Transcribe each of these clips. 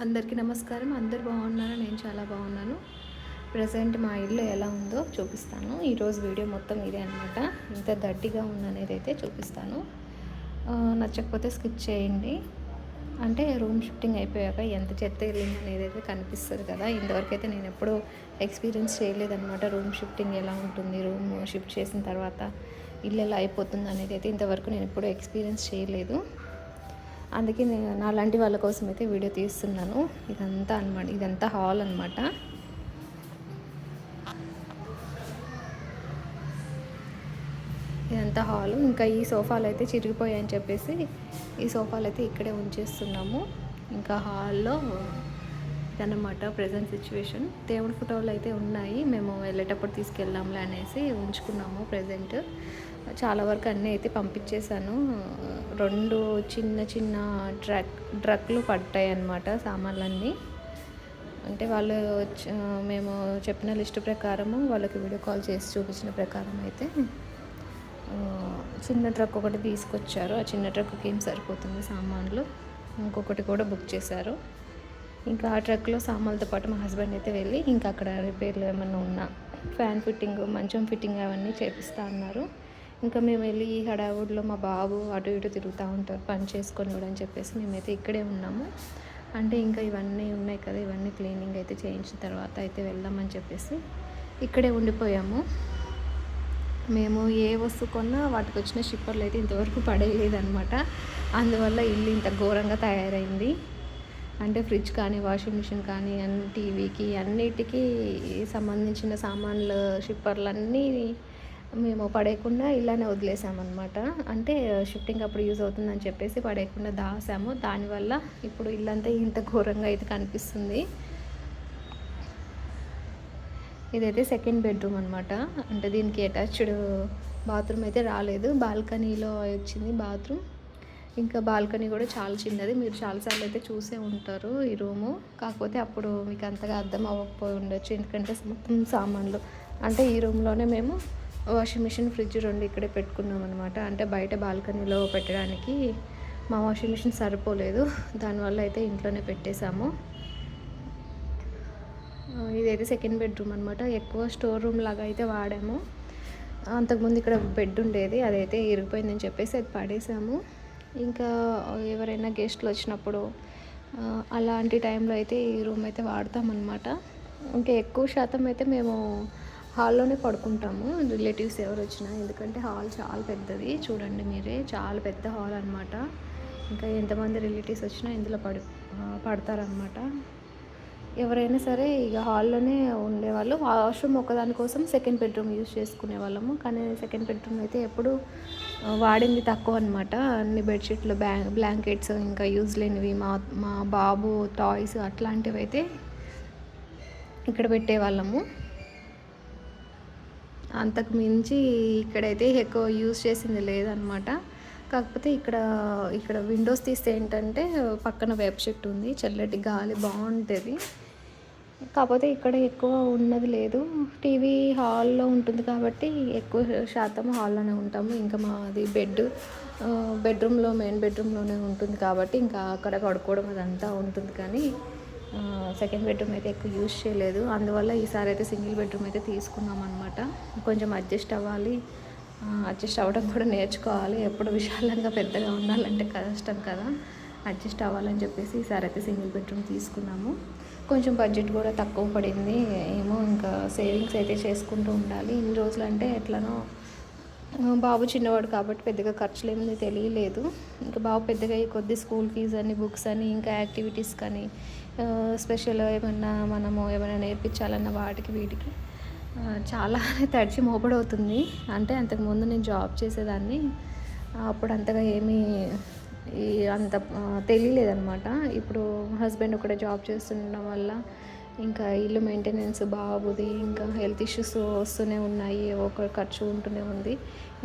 అందరికీ నమస్కారం. అందరూ బాగున్నారా? నేను చాలా బాగున్నాను. ప్రజెంట్ మా ఇల్లు ఎలా ఉందో చూపిస్తాను. ఈరోజు వీడియో మొత్తం ఇదే అనమాట. ఇంత దట్టిగా ఉందనేది అయితే చూపిస్తాను. నచ్చకపోతే స్కిప్ చేయండి. అంటే రూమ్ షిఫ్టింగ్ అయిపోయాక ఎంత చెత్త వెళ్ళింది అనేది అయితే కనిపిస్తుంది కదా. ఇంతవరకు అయితే నేను ఎప్పుడూ ఎక్స్పీరియన్స్ చేయలేదన్నమాట. రూమ్ షిఫ్టింగ్ ఎలా ఉంటుంది, రూమ్ షిఫ్ట్ చేసిన తర్వాత ఇల్లు ఎలా అయిపోతుంది అనేది అయితే ఇంతవరకు నేను ఎప్పుడూ ఎక్స్పీరియన్స్ చేయలేదు. అందుకే నేను నాలాంటి వాళ్ళ కోసం అయితే వీడియో తీస్తున్నాను. ఇదంతా అనమాట, ఇదంతా హాల్ అనమాట. ఇదంతా హాలు. ఇంకా ఈ సోఫాలు అయితే చిరిగిపోయాయని చెప్పేసి ఈ సోఫాలు అయితే ఇక్కడే ఉంచేస్తున్నాము. ఇంకా హాల్లో ఇదన్నమాట ప్రజెంట్ సిచ్యువేషన్. దేవుడి ఫోటోలు అయితే ఉన్నాయి, మేము వెళ్ళేటప్పుడు తీసుకెళ్ళాంలే అనేసి ఉంచుకున్నాము. ప్రజెంట్ చాలా వరకు అన్నీ అయితే పంపించేశాను. 2 చిన్న చిన్న ట్రక్లు పట్టాయి అన్నమాట సామాన్లన్నీ. అంటే వాళ్ళు మేము చెప్పిన లిస్ట్ ప్రకారము వాళ్ళకి వీడియో కాల్ చేసి చూపించిన ప్రకారం అయితే చిన్న ట్రక్ ఒకటి తీసుకొచ్చారు. ఆ చిన్న ట్రక్కి ఏం సరిపోతుంది సామాన్లు. ఇంకొకటి కూడా బుక్ చేశారు. ఇంకా ఆ ట్రక్లో సామాన్లతో పాటు మా హస్బెండ్ అయితే వెళ్ళి ఇంకా అక్కడ రిపేర్లు ఏమన్నా ఉన్నా ఫ్యాన్ ఫిట్టింగ్, మంచం ఫిట్టింగ్ అవన్నీ చేపిస్తూ అన్నారు. ఇంకా మేము వెళ్ళి ఈ హడావుడిలో మా బాబు అటు ఇటు తిరుగుతూ ఉంటారు పని చేసుకొని కూడా అని చెప్పేసి మేమైతే ఇక్కడే ఉన్నాము. అంటే ఇంకా ఇవన్నీ ఉన్నాయి కదా, ఇవన్నీ క్లీనింగ్ అయితే చేయించిన తర్వాత అయితే వెళ్దామని చెప్పేసి ఇక్కడే ఉండిపోయాము. మేము ఏ వస్తువు కొన్నా వాటికి వచ్చిన షిప్పర్లు అయితే ఇంతవరకు పడేయలేదన్నమాట. అందువల్ల ఇల్లు ఇంత ఘోరంగా తయారైంది. అంటే ఫ్రిడ్జ్ కానీ, వాషింగ్ మిషన్ కానీ, టీవీకి అన్నిటికీ సంబంధించిన సామాన్లు షిప్పర్లన్నీ మేము పడేయకుండా ఇలానే వదిలేసామన్నమాట. అంటే షిఫ్టింగ్ అప్పుడు యూజ్ అవుతుందని చెప్పేసి పడేయకుండా దాసాము. దానివల్ల ఇప్పుడు ఇల్లంతా ఇంత ఘోరంగా అయితే కనిపిస్తుంది. ఇదైతే సెకండ్ బెడ్రూమ్ అనమాట. అంటే దీనికి అటాచ్డ్ బాత్రూమ్ అయితే రాలేదు, బాల్కనీలో వచ్చింది బాత్రూమ్. ఇంకా బాల్కనీ కూడా చాలా చిన్నది. మీరు చాలాసార్లు అయితే చూసే ఉంటారు ఈ రూము. కాకపోతే అప్పుడు మీకు అంతగా అర్థం అవ్వకపోయి ఉండొచ్చు, ఎందుకంటే మొత్తం సామాన్లు అంటే ఈ రూమ్లోనే మేము వాషింగ్ మిషన్, ఫ్రిడ్జ్ 2 ఇక్కడే పెట్టుకున్నాం అనమాట. అంటే బయట బాల్కనీలో పెట్టడానికి మా వాషింగ్ మిషన్ సరిపోలేదు, దానివల్ల అయితే ఇంట్లోనే పెట్టేశాము. ఇదైతే సెకండ్ బెడ్రూమ్ అనమాట. ఎక్కువ స్టోర్ రూమ్ లాగా అయితే వాడాము. అంతకుముందు ఇక్కడ బెడ్ ఉండేది, అదైతే ఇరిగిపోయిందని చెప్పేసి అది పడేసాము. ఇంకా ఎవరైనా గెస్ట్లు వచ్చినప్పుడు అలాంటి టైంలో అయితే ఈ రూమ్ అయితే వాడతామన్నమాట. ఇంకా ఎక్కువ శాతం అయితే మేము హాల్లోనే పడుకుంటాము రిలేటివ్స్ ఎవరు వచ్చినా, ఎందుకంటే హాల్ చాలా పెద్దది. చూడండి మీరే, చాలా పెద్ద హాల్ అనమాట. ఇంకా ఎంతమంది రిలేటివ్స్ వచ్చినా ఇందులో పడతారనమాట. ఎవరైనా సరే ఇక హాల్లోనే ఉండేవాళ్ళు. వాష్రూమ్ ఒకదాని కోసం సెకండ్ బెడ్రూమ్ యూజ్ చేసుకునే వాళ్ళము. కానీ సెకండ్ బెడ్రూమ్ అయితే ఎప్పుడు వాడింది తక్కువ అనమాట. అన్ని బెడ్షీట్లు, బ్లాంకెట్స్, ఇంకా యూజ్ లేనివి, మా బాబు టాయ్స్ అట్లాంటివి అయితే ఇక్కడ పెట్టేవాళ్ళము. అంతకు మించి ఇక్కడైతే ఎక్కువ యూజ్ చేసింది లేదనమాట. కాకపోతే ఇక్కడ విండోస్ తీస్తే ఏంటంటే పక్కన వేప చెట్టు ఉంది, చల్లటి గాలి బాగుంటుంది. కాకపోతే ఇక్కడ ఎక్కువ ఉన్నది లేదు. టీవీ హాల్లో ఉంటుంది కాబట్టి ఎక్కువ శాతం హాల్లోనే ఉంటాము. ఇంకా మాది బెడ్రూమ్లో, మెయిన్ బెడ్రూమ్లోనే ఉంటుంది కాబట్టి ఇంకా అక్కడ పడుకోవడం అదంతా ఉంటుంది. కానీ సెకండ్ బెడ్రూమ్ అయితే ఎక్కువ యూజ్ చేయలేదు. అందువల్ల ఈసారి అయితే సింగిల్ బెడ్రూమ్ అయితే తీసుకున్నాం అనమాట. కొంచెం అడ్జస్ట్ అవ్వడం కూడా నేర్చుకోవాలి. ఎప్పుడు విశాలంగా పెద్దగా ఉండాలంటే కష్టం కదా, అడ్జస్ట్ అవ్వాలని చెప్పేసి ఈసారి అయితే సింగిల్ బెడ్రూమ్ తీసుకున్నాము. కొంచెం బడ్జెట్ కూడా తక్కువ పడింది ఏమో. ఇంకా సేవింగ్స్ అయితే చేసుకుంటూ ఉండాలి. ఇన్ని రోజులు అంటే ఎట్లనో బాబు చిన్నవాడు కాబట్టి పెద్దగా ఖర్చులు ఏమీ తెలియలేదు. ఇంకా బాబు పెద్దగా ఈ కొద్ది స్కూల్ ఫీజు అని, బుక్స్ అని, ఇంకా యాక్టివిటీస్ కానీ, స్పెషల్ ఏమైనా నేర్పించాలన్న వాటికి వీటికి చాలా తడిచి మోపడవుతుంది. అంటే అంతకుముందు నేను జాబ్ చేసేదాన్ని, అప్పుడు అంతగా అంత తెలియలేదన్నమాట. ఇప్పుడు హస్బెండ్ ఒకటే జాబ్ చేస్తుండడం వల్ల ఇంకా ఇల్లు మెయింటెనెన్స్, బాబుది, ఇంకా హెల్త్ ఇష్యూస్ వస్తూనే ఉన్నాయి, ఒక ఖర్చు ఉంటూనే ఉంది.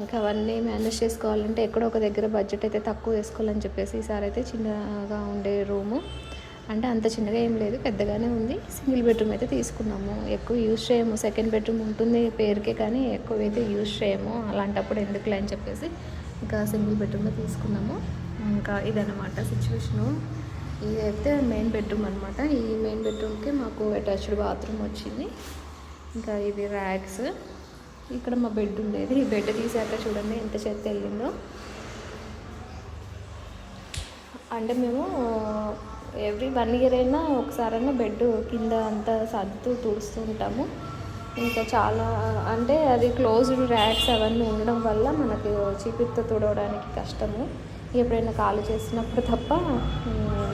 ఇంకా అవన్నీ మేనేజ్ చేసుకోవాలంటే ఎక్కడో ఒక దగ్గర బడ్జెట్ అయితే తక్కువ వేసుకోవాలని చెప్పేసి ఈసారి అయితే చిన్నగా ఉండే రూము, అంటే అంత చిన్నగా ఏం లేదు, పెద్దగానే ఉంది, సింగిల్ బెడ్రూమ్ అయితే తీసుకున్నాము. ఎక్కువ యూజ్ చేయము. సెకండ్ బెడ్రూమ్ ఉంటుంది పేరుకే, కానీ ఎక్కువ అయితే యూజ్ చేయము. అలాంటప్పుడు ఎందుకులే అని చెప్పేసి ఇంకా సింగిల్ బెడ్రూమ్లో తీసుకున్నాము. ఇంకా ఇదన్నమాట సిచ్యువేషను. ఇదైతే మెయిన్ బెడ్రూమ్ అనమాట. ఈ మెయిన్ బెడ్రూమ్కి మాకు అటాచ్డ్ బాత్రూమ్ వచ్చింది. ఇంకా ఇది ర్యాక్స్. ఇక్కడ మా బెడ్ ఉండేది. ఈ బెడ్ తీసాక చూడండి ఎంత చెత్త వెళ్ళిందో. అంటే మేము ఎవ్రీ 1 year అయినా ఒకసారైనా బెడ్ కింద అంతా సర్దుతూ తుడుస్తూ ఉంటాము. ఇంకా చాలా అంటే అది క్లోజ్డ్ ర్యాక్స్ అవన్నీ ఉండడం వల్ల మనకు చీపిరితో తుడవడానికి కష్టము. ఎప్పుడైనా ఖాళీ చేసినప్పుడు తప్ప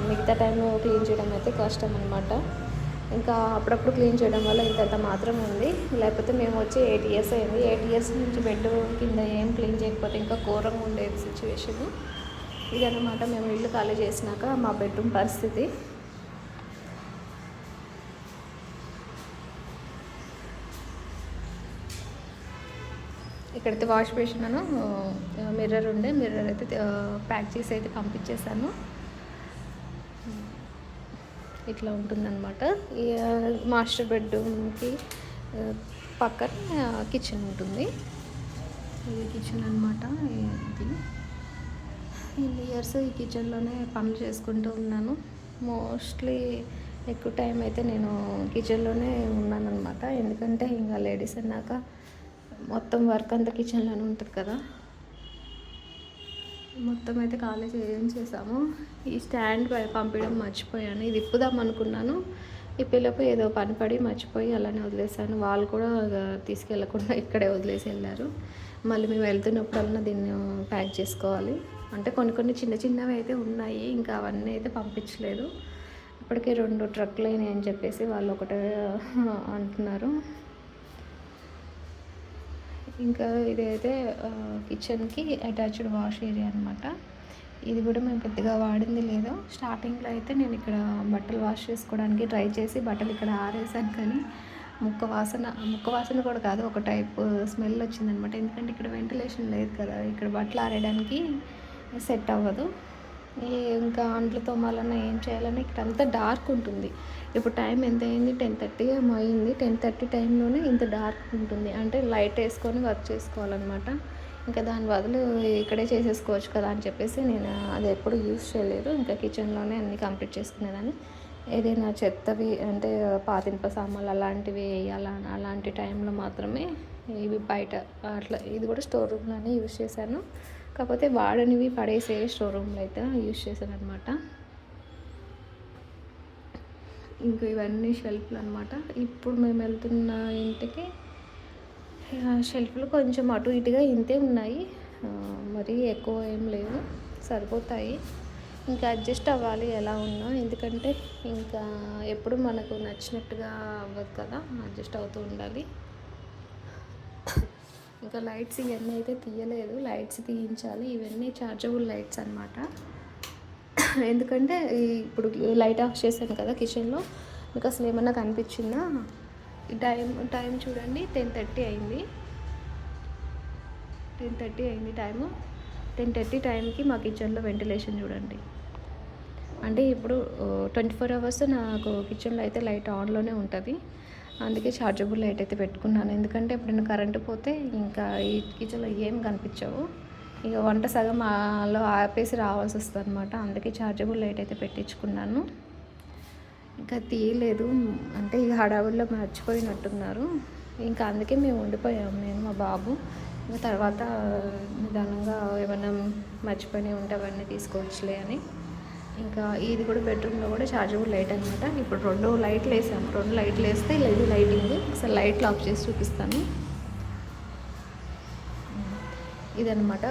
మిగతా టైంలో క్లీన్ చేయడం అయితే కష్టం అనమాట. ఇంకా అప్పుడప్పుడు క్లీన్ చేయడం వల్ల ఇంతంత మాత్రం ఉంది. లేకపోతే మేము వచ్చి 8 years అయింది. 8 years నుంచి బెడ్ కింద ఏం క్లీన్ చేయకపోతే ఇంకా ఘోరంగా ఉండేది సిచ్యువేషను. ఇదన్నమాట మేము ఇల్లు ఖాళీ చేసినాక మా బెడ్రూమ్ పరిస్థితి. ఇక్కడైతే వాష్ బేసిన్ మిర్రర్ ఉండే, మిర్రర్ అయితే ప్యాక్ చేసి అయితే పంపించేసాను. ఇట్లా ఉంటుందన్నమాట. ఈ మాస్టర్ బెడ్రూమ్కి పక్కన కిచెన్ ఉంటుంది. ఇది కిచెన్ అనమాట. ఇది ఇన్ని ఇయర్స్ ఈ కిచెన్లోనే పనులు చేసుకుంటూ ఉన్నాను. మోస్ట్లీ ఎక్కువ టైం అయితే నేను కిచెన్లోనే ఉన్నాను అనమాట. ఎందుకంటే ఇంకా లేడీస్ అన్నాక మొత్తం వర్క్ అంతా కిచెన్లోనే ఉంటుంది కదా. మొత్తం అయితే ఖాళీ చేసాము. ఈ స్టాండ్ పంపించడం మర్చిపోయాను. ఇది ఇప్పుదాం అనుకున్నాను. ఈ పిల్లపు ఏదో పని పడి మర్చిపోయి అలానే వదిలేసాను. వాళ్ళు కూడా తీసుకెళ్ళకుండా ఇక్కడే వదిలేసి వెళ్ళారు. మళ్ళీ మేము వెళ్తున్నప్పుడల్లా దీన్ని ప్యాక్ చేసుకోవాలి. అంటే కొన్ని చిన్న చిన్నవి అయితే ఉన్నాయి. ఇంకా అవన్నీ అయితే పంపించలేదు. ఇప్పటికే 2 ట్రక్లు అయినాయి అని చెప్పేసి వాళ్ళు ఒకటే అంటున్నారు. ఇంకా ఇదైతే కిచెన్కి అటాచ్డ్ వాష్ ఏరియా అనమాట. ఇది కూడా మేము పెద్దగా వాడింది లేదు. స్టార్టింగ్లో అయితే నేను ఇక్కడ బట్టలు వాష్ చేసుకోవడానికి ట్రై చేసి బట్టలు ఇక్కడ ఆరేసాను. కానీ ముక్క వాసన కూడా కాదు, ఒక టైప్ స్మెల్ వచ్చిందనమాట. ఎందుకంటే ఇక్కడ వెంటిలేషన్ లేదు కదా, ఇక్కడ బట్టలు ఆరేయడానికి సెట్ అవ్వదు. ఇంకా అంట్లు తోమాలన్నా ఏం చేయాలన్నా ఇక్కడ అంతా డార్క్ ఉంటుంది. ఇప్పుడు టైం ఎంత అయింది? 10:30 అయింది. 10:30 టైంలోనే ఇంత డార్క్ ఉంటుంది. అంటే లైట్ వేసుకొని వర్క్ చేసుకోవాలన్నమాట. ఇంకా దాని బదులు ఇక్కడే చేసేసుకోవచ్చు కదా అని చెప్పేసి నేను అది ఎప్పుడు యూజ్ చేయలేదు. ఇంకా కిచెన్లోనే అన్నీ కంప్లీట్ చేసుకునేదాన్ని. ఏదైనా చెత్తవి అంటే పాతింప సామాన్లు అలాంటివి అలాంటి టైంలో మాత్రమే ఇవి బయట అట్లా. ఇది కూడా స్టోర్ రూమ్లోనే యూజ్ చేశాను. కాకపోతే వాడనివి పడేసే స్టోర్ రూమ్లో అయితే యూజ్ చేశాను అనమాట. ఇంకా ఇవన్నీ షెల్ఫ్లు అనమాట. ఇప్పుడు మేము వెళ్తున్న ఇంటికి షెల్ఫ్లు కొంచెం అటు ఇటుగా ఇంతే ఉన్నాయి. మరీ ఎక్కువ ఏం లేవు, సరిపోతాయి. ఇంకా అడ్జస్ట్ అవ్వాలి ఎలా ఉన్నా. ఎందుకంటే ఇంకా ఎప్పుడు మనకు నచ్చినట్టుగా అవ్వదు కదా, అడ్జస్ట్ అవుతూ ఉండాలి. ఇంకా లైట్స్ ఇవన్నీ అయితే తీయలేదు, లైట్స్ తీయించాలి. ఇవన్నీ చార్జబుల్ లైట్స్ అనమాట. ఎందుకంటే ఇప్పుడు లైట్ ఆఫ్ చేశాను కదా కిచెన్లో, మీకు అసలు ఏమన్నా కనిపించిందా? టైం చూడండి, 10:30 అయింది. 10:30 అయింది టైము. 10:30 టైంకి మా కిచెన్లో వెంటిలేషన్ చూడండి. అంటే ఇప్పుడు 24 hours నాకు కిచెన్లో అయితే లైట్ ఆన్లోనే ఉంటుంది. అందుకే ఛార్జబుల్ లైట్ అయితే పెట్టుకున్నాను. ఎందుకంటే ఎప్పుడైనా కరెంటు పోతే ఇంకా ఈ కిచెన్లో ఏం కనిపించవు. ఇక వంట సగం లో ఆపేసి రావాల్సి వస్తుంది అనమాట. అందుకే ఛార్జబుల్ లైట్ అయితే పెట్టించుకున్నాను. ఇంకా తీయలేదు, అంటే ఇక హడావుడిలో మర్చిపోయినట్టున్నారు. ఇంకా అందుకే మేము ఉండిపోయాము, నేను మా బాబు. ఇంకా తర్వాత నిదానంగా ఏమైనా మర్చిపోయినవి ఉంటే అవన్నీ తీసుకోవచ్చులే అని. ఇంకా ఇది కూడా బెడ్రూమ్లో కూడా ఛార్జబుల్ లైట్ అనమాట. ఇప్పుడు 2 లైట్లు వేసాము. 2 లైట్లు వేస్తే ఇది లైటింగ్. ఒకసారి లైట్లు ఆఫ్ చేసి చూపిస్తాను. ఇదనమాట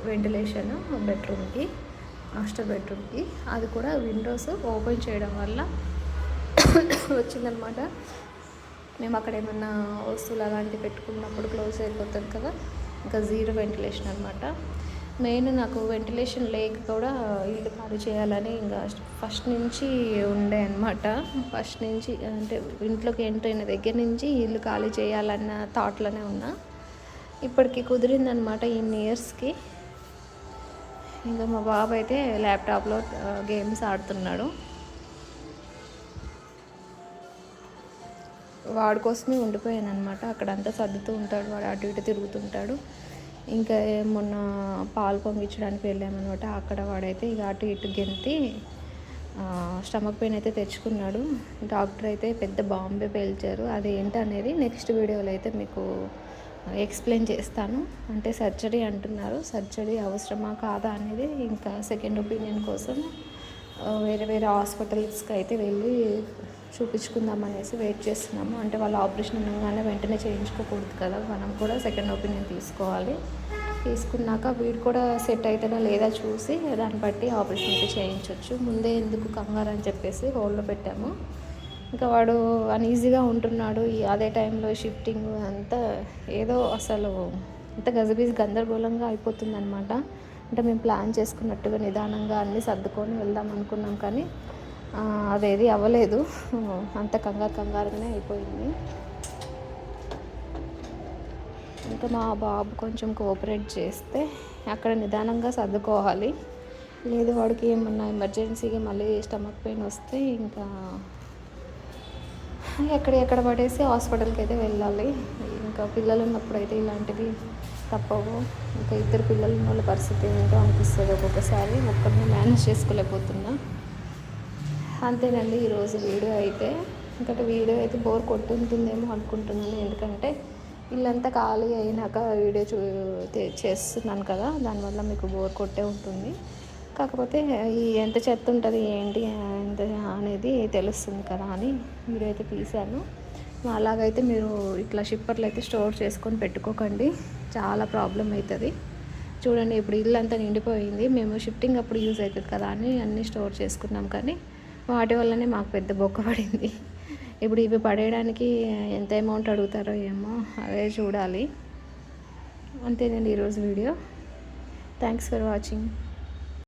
వెంటిలేషన్ బెడ్రూమ్కి, మాస్టర్ బెడ్రూమ్కి. అది కూడా విండోస్ ఓపెన్ చేయడం వల్ల వచ్చిందనమాట. మేము అక్కడ ఏమన్నా వస్తువులు అలాంటివి పెట్టుకున్నప్పుడు క్లోజ్ అయిపోతుంది కదా, ఇంకా జీరో వెంటిలేషన్ అనమాట. మెయిన్ నాకు వెంటిలేషన్ లేక కూడా ఇల్లు ఖాళీ చేయాలని ఇంకా ఫస్ట్ నుంచి ఉండే అనమాట. ఫస్ట్ నుంచి అంటే ఇంట్లోకి ఎంటర్ అయిన దగ్గర నుంచి ఇల్లు ఖాళీ చేయాలన్న థాట్లోనే ఉన్నా. ఇప్పటికి కుదిరిందనమాట ఇన్ని ఇయర్స్కి. ఇంకా మా బాబు అయితే ల్యాప్టాప్లో గేమ్స్ ఆడుతున్నాడు. వాడి కోసమే ఉండిపోయాను అనమాట. అక్కడంతా సర్దుతూ ఉంటాడు, వాడు అటు ఇటు తిరుగుతుంటాడు. ఇంకా మొన్న పాలు పొంగించడానికి వెళ్ళామన్నమాట. అక్కడ వాడైతే ఇక అటు ఇటు గెంతి స్టమక్ పెయిన్ అయితే తెచ్చుకున్నాడు. డాక్టర్ అయితే పెద్ద బాంబే పేల్చారు. అది ఏంటనేది నెక్స్ట్ వీడియోలో అయితే మీకు ఎక్స్ప్లెయిన్ చేస్తాను. అంటే సర్జరీ అంటున్నారు, సర్జరీ అవసరమా కాదా అనేది ఇంకా సెకండ్ ఒపీనియన్ కోసం వేరే వేరే హాస్పిటల్స్కి అయితే వెళ్ళి చూపించుకుందాం అనేసి వెయిట్ చేస్తున్నాము. అంటే వాళ్ళు ఆపరేషన్ అనగానే వెంటనే చేయించుకోకూడదు కదా, మనం కూడా సెకండ్ ఒపీనియన్ తీసుకోవాలి. తీసుకున్నాక వీడు కూడా సెట్ అవుతాడా లేదా చూసి దాన్ని బట్టి ఆపరేషన్ అయితే చేయించవచ్చు. ముందే ఎందుకు కంగారు అని చెప్పేసి హోల్డ్లో పెట్టాము. ఇంకా వాడు అన్ఈజీగా ఉంటున్నాడు. అదే టైంలో షిఫ్టింగ్ అంతా ఏదో అసలు అంత గజిబిజి గందరగోళంగా అయిపోతుందన్నమాట. అంటే మేము ప్లాన్ చేసుకున్నట్టుగా నిదానంగా అన్నీ సర్దుకొని వెళ్దాం అనుకున్నాం, కానీ అదేది అవ్వలేదు. అంత కంగారుగానే అయిపోయింది. ఇంకా మా బాబు కొంచెం కోఆపరేట్ చేస్తే అక్కడ నిదానంగా సర్దుకోవాలి. లేదు వాడికి ఏమన్నా ఎమర్జెన్సీగా మళ్ళీ స్టమక్ పెయిన్ వస్తే ఇంకా ఎక్కడ పడేసి హాస్పిటల్కి అయితే వెళ్ళాలి. ఇంకా పిల్లలు ఉన్నప్పుడు అయితే ఇలాంటివి తప్పవు. ఇంకా ఇద్దరు పిల్లలు ఉన్న వాళ్ళ పరిస్థితి ఏంటో అనిపిస్తుంది ఒక్కొక్కసారి. ఒక్కరిని మేనేజ్ చేసుకోలేకపోతున్నా. అంతేనండి ఈరోజు వీడియో అయితే. ఇంకా వీడియో అయితే బోర్ కొట్టుంటుందేమో అనుకుంటున్నాను, ఎందుకంటే ఇల్లంతా ఖాళీ అయినాక వీడియో చేస్తున్నాను కదా, దానివల్ల మీకు బోర్ కొట్టే ఉంటుంది. కాకపోతే ఈ ఎంత చెత్త ఉంటుంది ఏంటి ఎంత అనేది తెలుస్తుంది కదా అని వీడియో అయితే తీశాను. అలాగైతే మీరు ఇట్లా షిప్పర్లు అయితే స్టోర్ చేసుకొని పెట్టుకోకండి, చాలా ప్రాబ్లం అవుతుంది. చూడండి ఇప్పుడు ఇల్లు అంతా నిండిపోయింది. మేము షిఫ్టింగ్ అప్పుడు యూజ్ అవుతుంది కదా అని అన్నీ స్టోర్ చేసుకున్నాం, కానీ వాటి వల్లనే మాకు పెద్ద బొక్క పడింది. ఇప్పుడు ఇవి పడేయడానికి ఎంత అమౌంట్ అడుగుతారో ఏమో, అదే చూడాలి. అంతేనండి ఈరోజు వీడియో. Thanks for watching.